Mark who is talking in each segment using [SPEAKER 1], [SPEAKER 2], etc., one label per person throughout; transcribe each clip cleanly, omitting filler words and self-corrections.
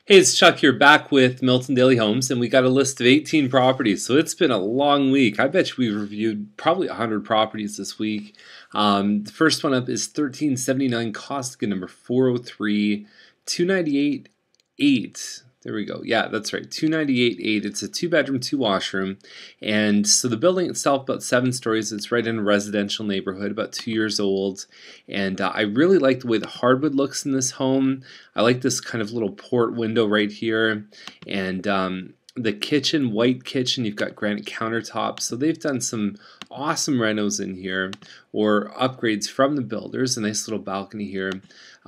[SPEAKER 1] Hey, it's Chuck here back with Milton Daily Homes, and we got a list of 18 properties. So it's been a long week. I bet you we reviewed probably 100 properties this week. The first one up is 1379 Costigan, number 403, 298.8. There we go. Yeah, that's right. 298.8. It's a 2-bedroom, 2-washroom. And so the building itself, about 7 stories. It's right in a residential neighborhood, about 2 years old. And I really like the way the hardwood looks in this home. I like this kind of little port window right here. And the kitchen, white kitchen, you've got granite countertops. So they've done some awesome renos in here or upgrades from the builders. A nice little balcony here.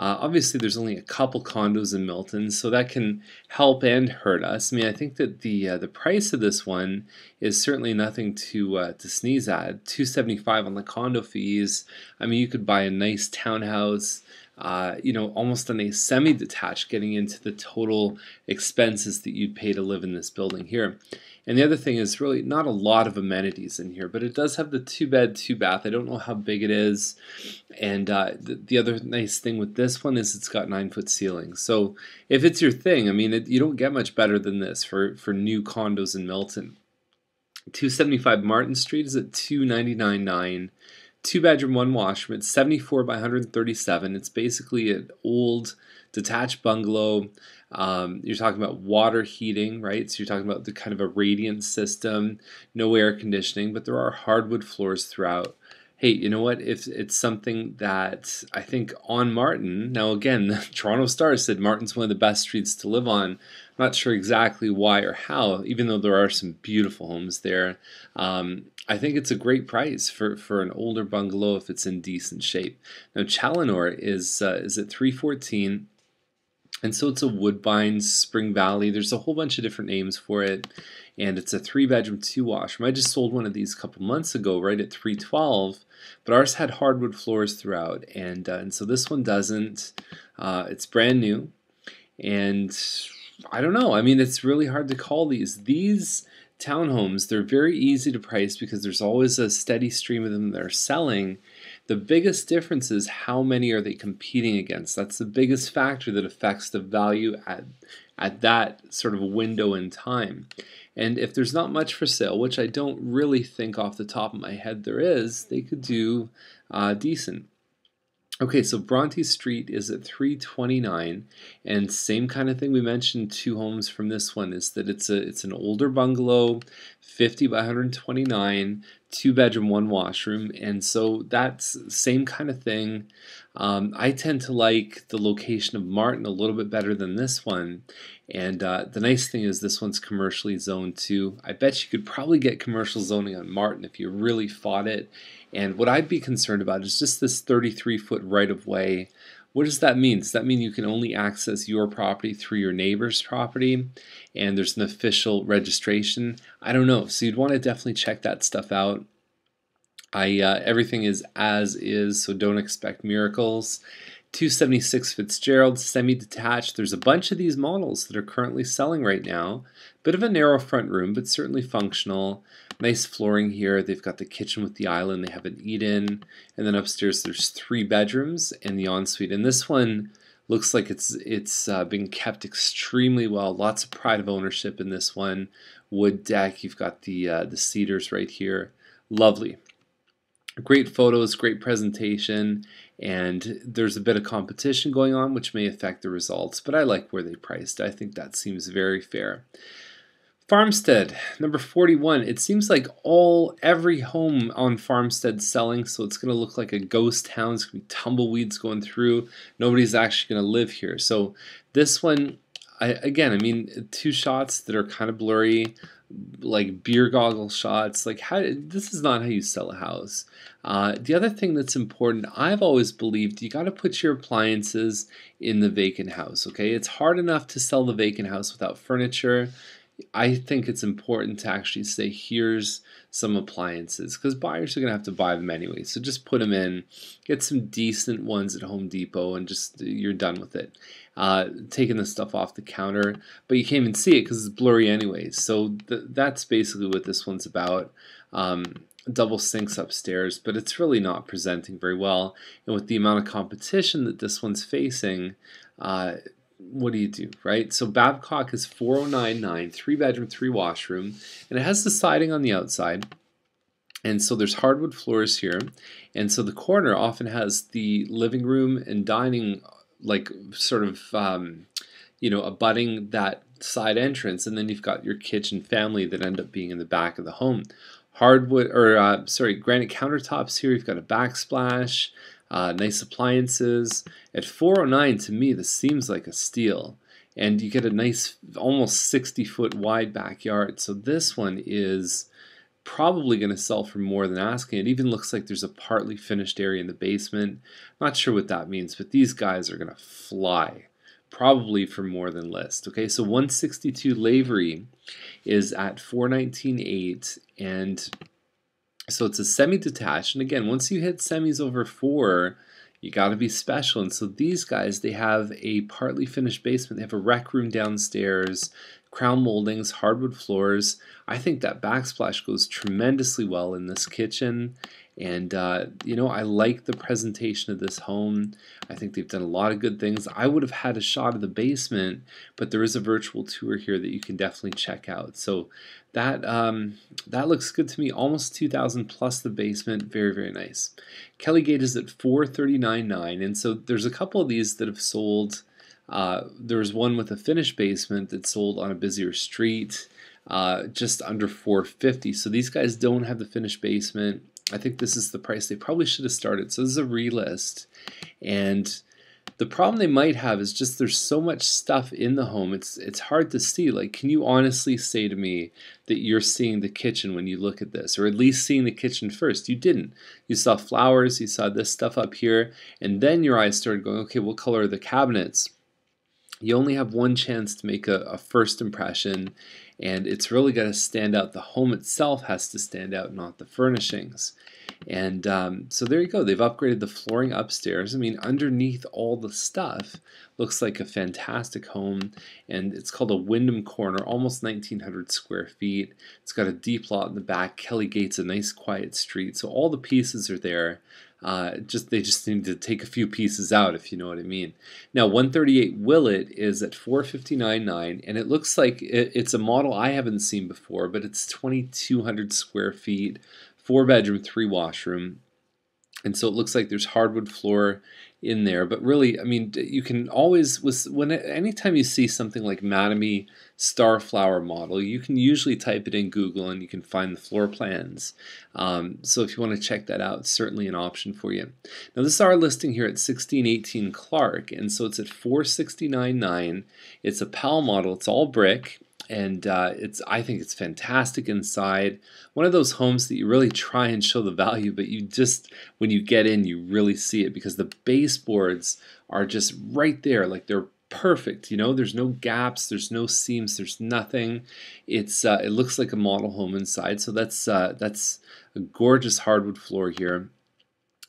[SPEAKER 1] Obviously, there's only a couple condos in Milton, so that can help and hurt us. I mean, I think that the price of this one is certainly nothing to sneeze at. $275 on the condo fees. I mean, you could buy a nice townhouse. Almost on a semi-detached, getting into the total expenses that you'd pay to live in this building here. And the other thing is really not a lot of amenities in here, but it does have the 2-bed, 2-bath. I don't know how big it is. And the other nice thing with this one is it's got 9-foot ceilings. So if it's your thing, I mean, you don't get much better than this for new condos in Milton. 275 Martin Street is at $299.9. 2-bedroom, 1-washroom. It's 74 by 137. It's basically an old detached bungalow. You're talking about water heating, right? So you're talking about the kind of a radiant system, no air conditioning, but there are hardwood floors throughout. Hey, you know what? If it's something that I think on Martin, now again, the Toronto Star said Martin's one of the best streets to live on. I'm not sure exactly why or how, even though there are some beautiful homes there. I think it's a great price for an older bungalow if it's in decent shape. Now, Challenor is at $314. And so it's a Woodbine, Spring Valley. There's a whole bunch of different names for it. And it's a 3-bedroom, 2-washroom. I just sold one of these a couple months ago, right at $312. But ours had hardwood floors throughout. And so this one doesn't. It's brand new. And I don't know. I mean, it's really hard to call these. These townhomes, they're very easy to price because there's always a steady stream of them that are selling. The biggest difference is how many are they competing against. That's the biggest factor that affects the value at that sort of window in time. And if there's not much for sale, which I don't really think off the top of my head there is, they could do decent. Okay, so Bronte Street is at $329, and same kind of thing. We mentioned 2 homes from this one is that it's an older bungalow, 50 by 129, 2-bedroom, 1-washroom, and so that's same kind of thing. I tend to like the location of Martin a little bit better than this one, and the nice thing is this one's commercially zoned too. I bet you could probably get commercial zoning on Martin if you really fought it. And what I'd be concerned about is just this 33-foot right-of-way. What does that mean? Does that mean you can only access your property through your neighbor's property and there's an official registration? I don't know. So you'd want to definitely check that stuff out. Everything is as is, so don't expect miracles. 276 Fitzgerald, semi-detached. There's a bunch of these models that are currently selling right now. Bit of a narrow front room, but certainly functional. Nice flooring here. They've got the kitchen with the island. They have an eat-in. And then upstairs there's 3 bedrooms and the ensuite. And this one looks like it's been kept extremely well. Lots of pride of ownership in this one. Wood deck. You've got the cedars right here. Lovely. Great photos, great presentation, and there's a bit of competition going on which may affect the results, but I like where they priced. I think that seems very fair. Farmstead, number 41. It seems like every home on Farmstead selling, so it's going to look like a ghost town. It's going to be tumbleweeds going through. Nobody's actually going to live here. So this one, I mean, 2 shots that are kind of blurry, like beer goggle shots. Like, this is not how you sell a house. The other thing that's important, I've always believed you got to put your appliances in the vacant house. Okay, it's hard enough to sell the vacant house without furniture. I think it's important to actually say here's some appliances because buyers are going to have to buy them anyway. So just put them in, get some decent ones at Home Depot, and just you're done with it. Taking the stuff off the counter, but you can't even see it because it's blurry anyways. So that's basically what this one's about. Double sinks upstairs, but it's really not presenting very well. And with the amount of competition that this one's facing, what do you do, right? So Babcock is 4099, 3 bedroom, 3 washroom, and it has the siding on the outside. And so there's hardwood floors here. And so the corner often has the living room and dining, like sort of, abutting that side entrance. And then you've got your kitchen family that end up being in the back of the home. Granite countertops here. You've got a backsplash, nice appliances. At 409, to me, this seems like a steal. And you get a nice, almost 60-foot wide backyard. So this one is probably going to sell for more than asking. It even looks like there's a partly finished area in the basement. Not sure what that means, but these guys are going to fly. Probably for more than list. Okay, so 162 Lavery is at 419.8, and so it's a semi-detached. And again, once you hit semis over 4, you got to be special. And so these guys, they have a partly finished basement. They have a rec room downstairs, crown moldings, hardwood floors. I think that backsplash goes tremendously well in this kitchen. And, I like the presentation of this home. I think they've done a lot of good things. I would have had a shot of the basement, but there is a virtual tour here that you can definitely check out. So that looks good to me. Almost 2,000 plus the basement. Very, very nice. Kelly Gate is at 439.9, and so there's a couple of these that have sold. There's one with a finished basement that sold on a busier street, just under 450. So these guys don't have the finished basement. I think this is the price they probably should have started. So this is a relist, and the problem they might have is just there's so much stuff in the home. It's hard to see. Like, can you honestly say to me that you're seeing the kitchen when you look at this, or at least seeing the kitchen first? You didn't. You saw flowers, you saw this stuff up here, and then your eyes started going, okay, what color are the cabinets? You only have one chance to make a first impression, and it's really got to stand out. The home itself has to stand out, not the furnishings. And so there you go. They've upgraded the flooring upstairs. I mean, underneath all the stuff, looks like a fantastic home. And it's called a Wyndham Corner, almost 1,900 square feet. It's got a deep lot in the back. Kelly Gate's a nice quiet street. So all the pieces are there. They just need to take a few pieces out, if you know what I mean. Now 138 Willett is at 459.9, and it looks like it's a model I haven't seen before, but it's 2,200 square feet, 4 bedroom, 3 washroom. And so it looks like there's hardwood floor in there, but really, I mean, you can always, anytime you see something like Mattamy Starflower model, you can usually type it in Google and you can find the floor plans. So if you want to check that out, it's certainly an option for you. Now this is our listing here at 1618 Clark, and so it's at 469.9. It's a PAL model. It's all brick. And I think it's fantastic inside. One of those homes that you really try and show the value, but you just, when you get in, you really see it because the baseboards are just right there, like they're perfect. There's no gaps, there's no seams, there's nothing. It looks like a model home inside. So that's a gorgeous hardwood floor here.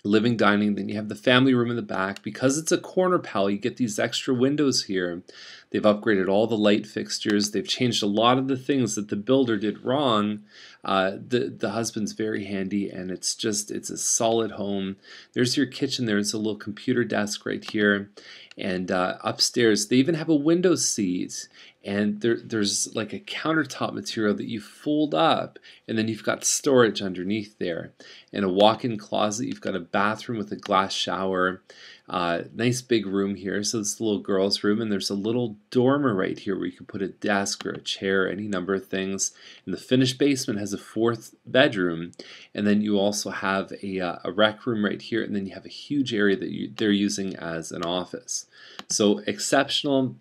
[SPEAKER 1] Living, dining, then you have the family room in the back. Because it's a corner PAL, you get these extra windows here. They've upgraded all the light fixtures. They've changed a lot of the things that the builder did wrong. The husband's very handy, and it's a solid home. There's your kitchen. There's a little computer desk right here. And upstairs, they even have a window seat. And there's like a countertop material that you fold up, and then you've got storage underneath there. And a walk-in closet. You've got a bathroom with a glass shower. Nice big room here. So it's the little girl's room, and there's a little dormer right here where you can put a desk or a chair, any number of things. And the finished basement has a 4th bedroom, and then you also have a rec room right here, and then you have a huge area that they're using as an office. So exceptional.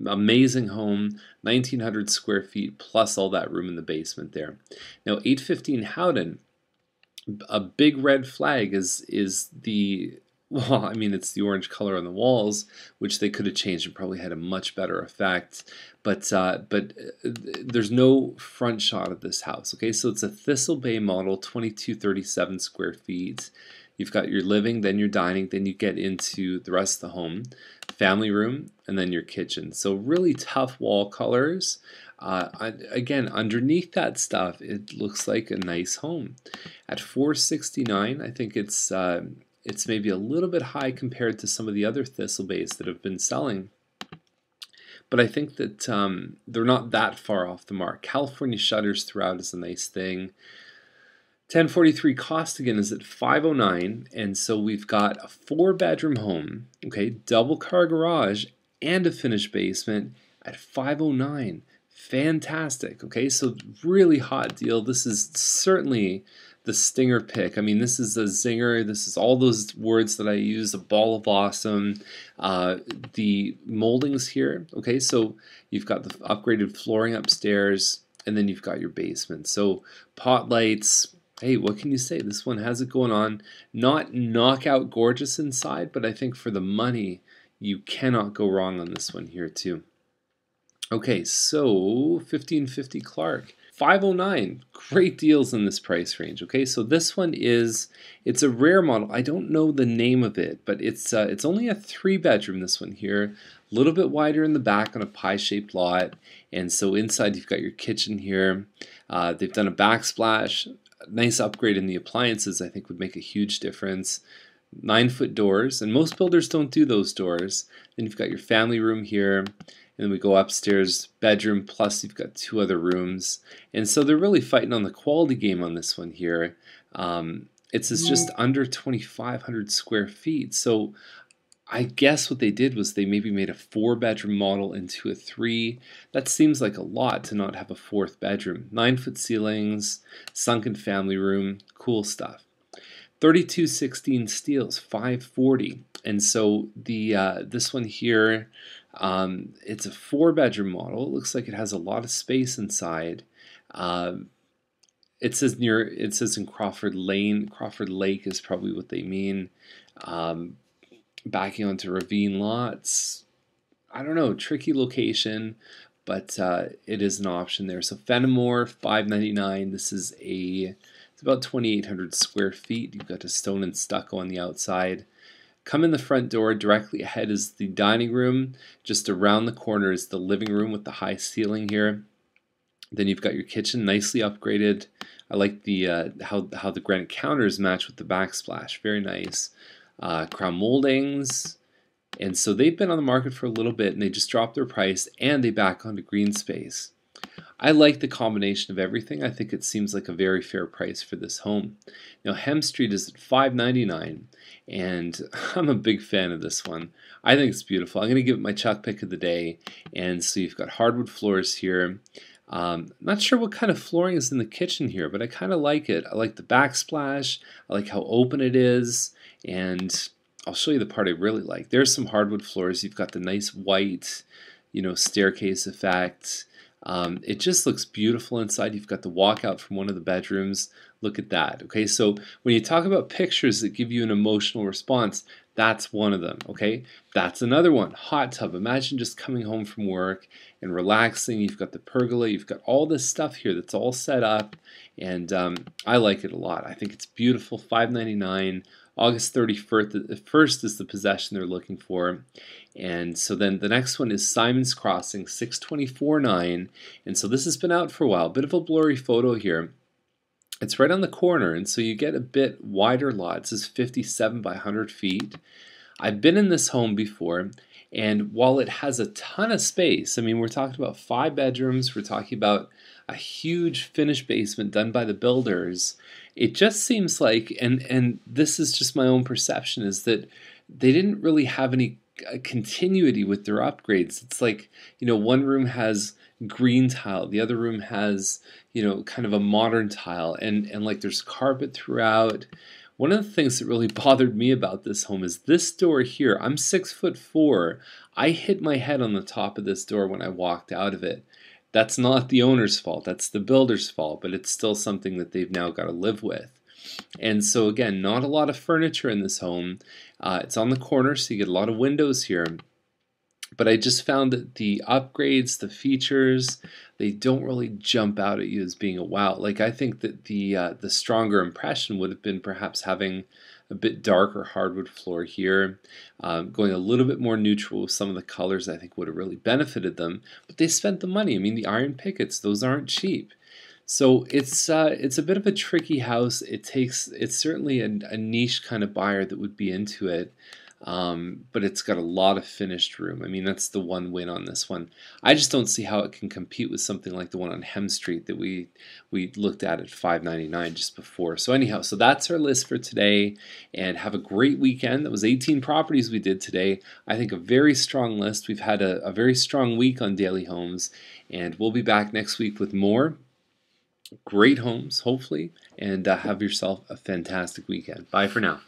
[SPEAKER 1] Amazing home, 1,900 square feet plus all that room in the basement there. Now 815 Howden, a big red flag is the, well, I mean, it's the orange color on the walls, which they could have changed and probably had a much better effect. But there's no front shot of this house. Okay, so it's a Thistle Bay model, 2,237 square feet. You've got your living, then your dining, then you get into the rest of the home, family room, and then your kitchen. So really tough wall colors. Again, underneath that stuff, it looks like a nice home. At 469, I think it's maybe a little bit high compared to some of the other Thistle Bays that have been selling. but I think that they're not that far off the mark. California shutters throughout is a nice thing. 1043 Costigan is at 509, and so we've got a 4-bedroom home, okay, double car garage and a finished basement at 509. Fantastic. Okay, so really hot deal. This is certainly the stinger pick. I mean, this is a zinger. This is all those words that I use, a ball of awesome. The moldings here, okay, so you've got the upgraded flooring upstairs, and then you've got your basement. So pot lights. Hey, what can you say? This one has it going on. Not knockout gorgeous inside, but I think for the money, you cannot go wrong on this one here too. Okay, so 1550 Clark. 509, great deals in this price range. Okay, so this one it's a rare model. I don't know the name of it, but it's only a 3-bedroom, this one here. A little bit wider in the back on a pie-shaped lot. And so inside you've got your kitchen here. They've done a backsplash. Nice upgrade in the appliances, I think, would make a huge difference. 9-foot doors, and most builders don't do those doors. Then you've got your family room here, and then we go upstairs, bedroom, plus you've got 2 other rooms. And so they're really fighting on the quality game on this one here. It's just under 2,500 square feet. So I guess what they did was they maybe made a 4-bedroom model into a 3. That seems like a lot to not have a 4th bedroom. 9-foot ceilings, sunken family room, cool stuff. 3216 steels, 540. And so the this one here, it's a 4-bedroom model. It looks like it has a lot of space inside. It says in Crawford Lane. Crawford Lake is probably what they mean. Backing onto ravine lots. I don't know, tricky location, but it is an option there. So Fenimore, 599. This is it's about 2,800 square feet. You've got a stone and stucco on the outside. Come in the front door. Directly ahead is the dining room. Just around the corner is the living room with the high ceiling here. Then you've got your kitchen, nicely upgraded. I like the how the granite counters match with the backsplash. Very nice. Crown moldings, and so they've been on the market for a little bit, and they just dropped their price, and they back onto green space. I like the combination of everything. I think it seems like a very fair price for this home. Now Hem Street is at $599, and I'm a big fan of this one. I think it's beautiful. I'm going to give it my Chuck pick of the day. And so you've got hardwood floors here. Not sure what kind of flooring is in the kitchen here, but I kind of like it. I like the backsplash. I like how open it is. And I'll show you the part I really like. There's some hardwood floors. You've got the nice white, staircase effect. It just looks beautiful inside. You've got the walkout from one of the bedrooms. Look at that. Okay, so when you talk about pictures that give you an emotional response, that's one of them. Okay, that's another one. Hot tub. Imagine just coming home from work and relaxing. You've got the pergola. You've got all this stuff here that's all set up, and I like it a lot. I think it's beautiful. $599. August 31st is the possession they're looking for. And so then the next one is Simon's Crossing, 624.9. And so this has been out for a while. Bit of a blurry photo here. It's right on the corner, and so you get a bit wider lot. This is 57 by 100 feet. I've been in this home before, and while it has a ton of space, I mean, we're talking about 5 bedrooms, we're talking about a huge finished basement done by the builders. It just seems like, and this is just my own perception, is that they didn't really have any continuity with their upgrades. It's like, one room has green tile, the other room has, kind of a modern tile, and like there's carpet throughout. One of the things that really bothered me about this home is this door here. I'm 6'4". I hit my head on the top of this door when I walked out of it. That's not the owner's fault, that's the builder's fault, but it's still something that they've now got to live with. And so again, not a lot of furniture in this home. It's on the corner, so you get a lot of windows here. But I just found that the upgrades, the features, they don't really jump out at you as being a wow. Like, I think that the stronger impression would have been perhaps having a bit darker hardwood floor here, going a little bit more neutral with some of the colors. I think would have really benefited them. But they spent the money. I mean, the iron pickets, those aren't cheap. So it's a bit of a tricky house. It's certainly a niche kind of buyer that would be into it. but it's got a lot of finished room. I mean, that's the one win on this one. I just don't see how it can compete with something like the one on Hem Street that we looked at $599 just before. So anyhow, so that's our list for today, and have a great weekend. That was 18 properties we did today. I think a very strong list. We've had a very strong week on Daily Homes, and we'll be back next week with more great homes, hopefully, and have yourself a fantastic weekend. Bye for now.